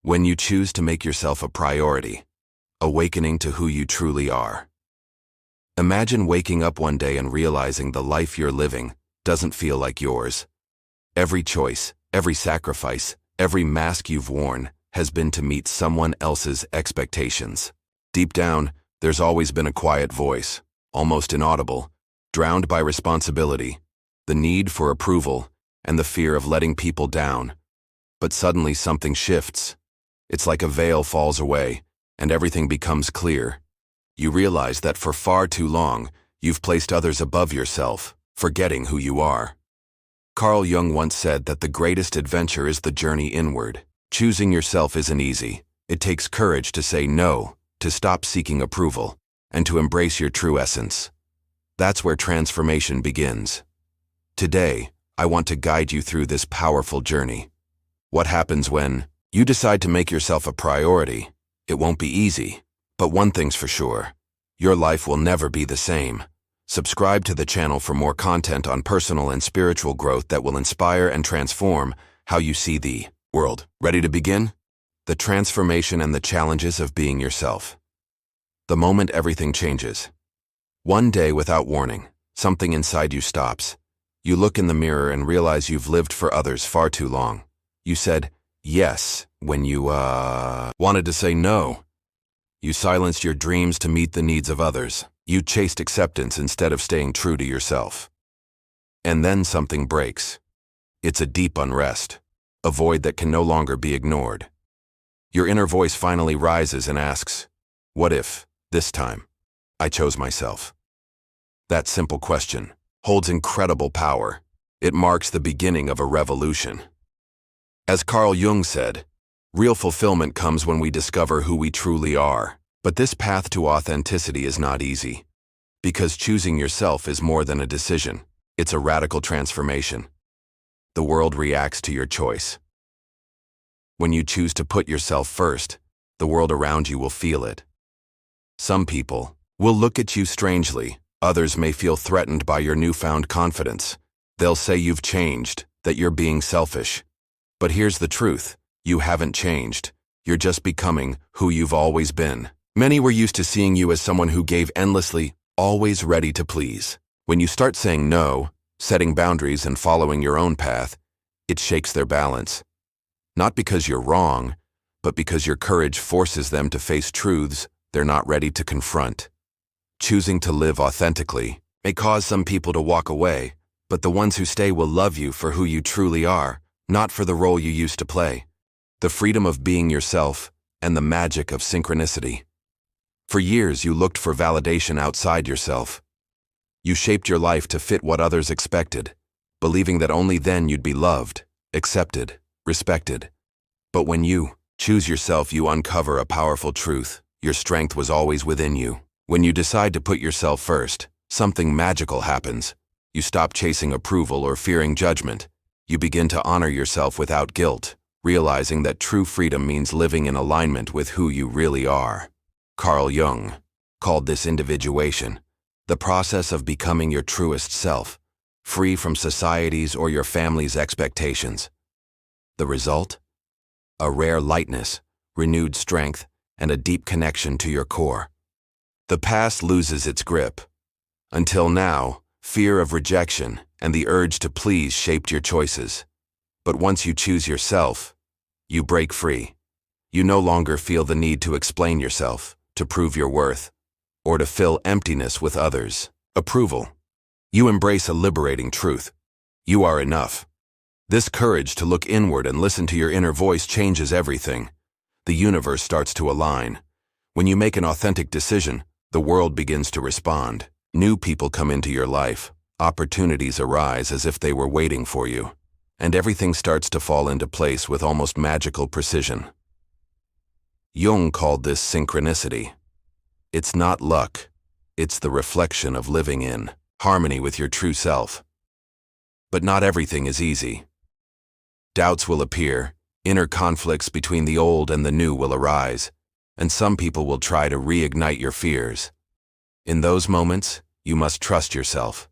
When you choose to make yourself a priority, awakening to who you truly are. Imagine waking up one day and realizing the life you're living doesn't feel like yours. Every choice, every sacrifice, every mask you've worn has been to meet someone else's expectations. Deep down, there's always been a quiet voice, almost inaudible, drowned by responsibility, the need for approval, and the fear of letting people down. But suddenly something shifts. It's like a veil falls away, and everything becomes clear. You realize that for far too long, you've placed others above yourself, forgetting who you are. Carl Jung once said that the greatest adventure is the journey inward. Choosing yourself isn't easy. It takes courage to say no, to stop seeking approval, and to embrace your true essence. That's where transformation begins. Today, I want to guide you through this powerful journey. What happens when you decide to make yourself a priority? It won't be easy, but one thing's for sure. Your life will never be the same. Subscribe to the channel for more content on personal and spiritual growth that will inspire and transform how you see the world. Ready to begin? The transformation and the challenges of being yourself. The moment everything changes. One day, without warning, something inside you stops. You look in the mirror and realize you've lived for others far too long. You said yes when you wanted to say no. You silenced your dreams to meet the needs of others. You chased acceptance instead of staying true to yourself. And then something breaks. It's a deep unrest, a void that can no longer be ignored. Your inner voice finally rises and asks, what if, this time, I chose myself? That simple question holds incredible power. It marks the beginning of a revolution. As Carl Jung said, real fulfillment comes when we discover who we truly are. But this path to authenticity is not easy. Because choosing yourself is more than a decision. It's a radical transformation. The world reacts to your choice. When you choose to put yourself first, the world around you will feel it. Some people will look at you strangely. Others may feel threatened by your newfound confidence. They'll say you've changed, that you're being selfish. But here's the truth. You haven't changed. You're just becoming who you've always been. Many were used to seeing you as someone who gave endlessly, always ready to please. When you start saying no, setting boundaries and following your own path, it shakes their balance. Not because you're wrong, but because your courage forces them to face truths they're not ready to confront. Choosing to live authentically may cause some people to walk away, but the ones who stay will love you for who you truly are, not for the role you used to play. The freedom of being yourself and the magic of synchronicity. For years, you looked for validation outside yourself. You shaped your life to fit what others expected, believing that only then you'd be loved, accepted, respected. But when you choose yourself, you uncover a powerful truth. Your strength was always within you. When you decide to put yourself first, something magical happens. You stop chasing approval or fearing judgment. You begin to honor yourself without guilt, realizing that true freedom means living in alignment with who you really are. Carl Jung called this individuation, the process of becoming your truest self, free from society's or your family's expectations. The result? A rare lightness, renewed strength, and a deep connection to your core. The past loses its grip. Until now, fear of rejection and the urge to please shaped your choices. But once you choose yourself, you break free. You no longer feel the need to explain yourself, to prove your worth, or to fill emptiness with others' approval. You embrace a liberating truth. You are enough. This courage to look inward and listen to your inner voice changes everything. The universe starts to align. When you make an authentic decision, the world begins to respond. New people come into your life. Opportunities arise as if they were waiting for you. And everything starts to fall into place with almost magical precision. Jung called this synchronicity. It's not luck. It's the reflection of living in harmony with your true self. But not everything is easy. Doubts will appear, inner conflicts between the old and the new will arise, and some people will try to reignite your fears. In those moments, you must trust yourself.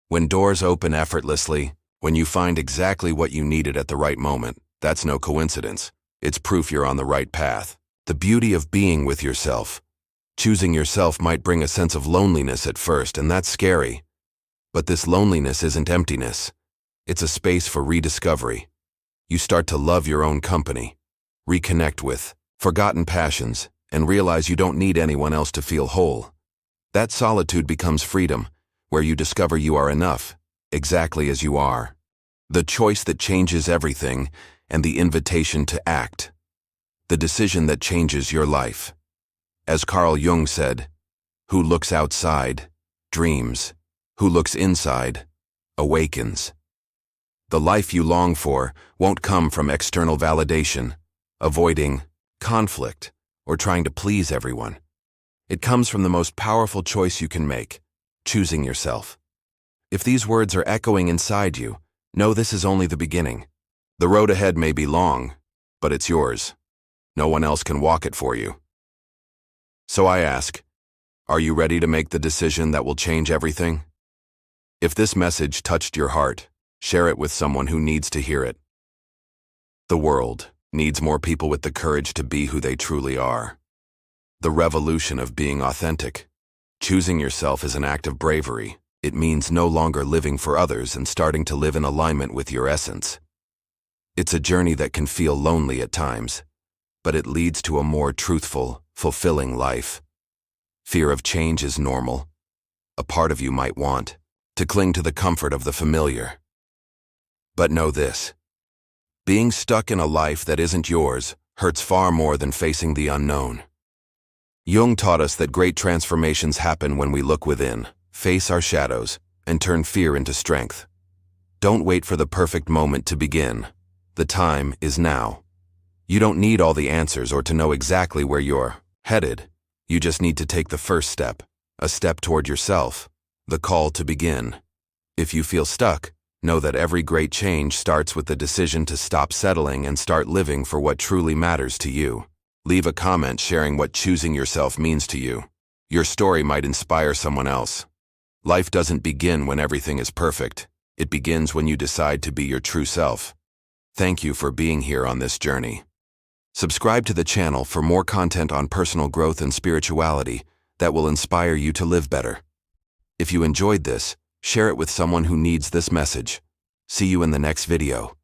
When doors open effortlessly, when you find exactly what you needed at the right moment, that's no coincidence. it's proof you're on the right path. The beauty of being with yourself. Choosing yourself might bring a sense of loneliness at first, and that's scary. But this loneliness isn't emptiness. It's a space for rediscovery. You start to love your own company, reconnect with forgotten passions, and realize you don't need anyone else to feel whole. That solitude becomes freedom, where you discover you are enough, exactly as you are. The choice that changes everything, and the invitation to act. The decision that changes your life. As Carl Jung said, "Who looks outside, dreams. Who looks inside, awakens." The life you long for won't come from external validation, avoiding conflict, or trying to please everyone. It comes from the most powerful choice you can make, choosing yourself. If these words are echoing inside you, know this is only the beginning. The road ahead may be long, but it's yours. No one else can walk it for you. So I ask, are you ready to make the decision that will change everything? If this message touched your heart, share it with someone who needs to hear it. The world needs more people with the courage to be who they truly are. The revolution of being authentic. Choosing yourself is an act of bravery. It means no longer living for others and starting to live in alignment with your essence. It's a journey that can feel lonely at times, but it leads to a more truthful, fulfilling life. Fear of change is normal. A part of you might want to cling to the comfort of the familiar. But know this: being stuck in a life that isn't yours hurts far more than facing the unknown. Jung taught us that great transformations happen when we look within, face our shadows, and turn fear into strength. Don't wait for the perfect moment to begin. The time is now. You don't need all the answers or to know exactly where you're headed. You just need to take the first step, a step toward yourself, the call to begin. If you feel stuck, know that every great change starts with the decision to stop settling and start living for what truly matters to you. Leave a comment sharing what choosing yourself means to you. Your story might inspire someone else. Life doesn't begin when everything is perfect. It begins when you decide to be your true self. Thank you for being here on this journey. Subscribe to the channel for more content on personal growth and spirituality that will inspire you to live better. If you enjoyed this, share it with someone who needs this message. See you in the next video.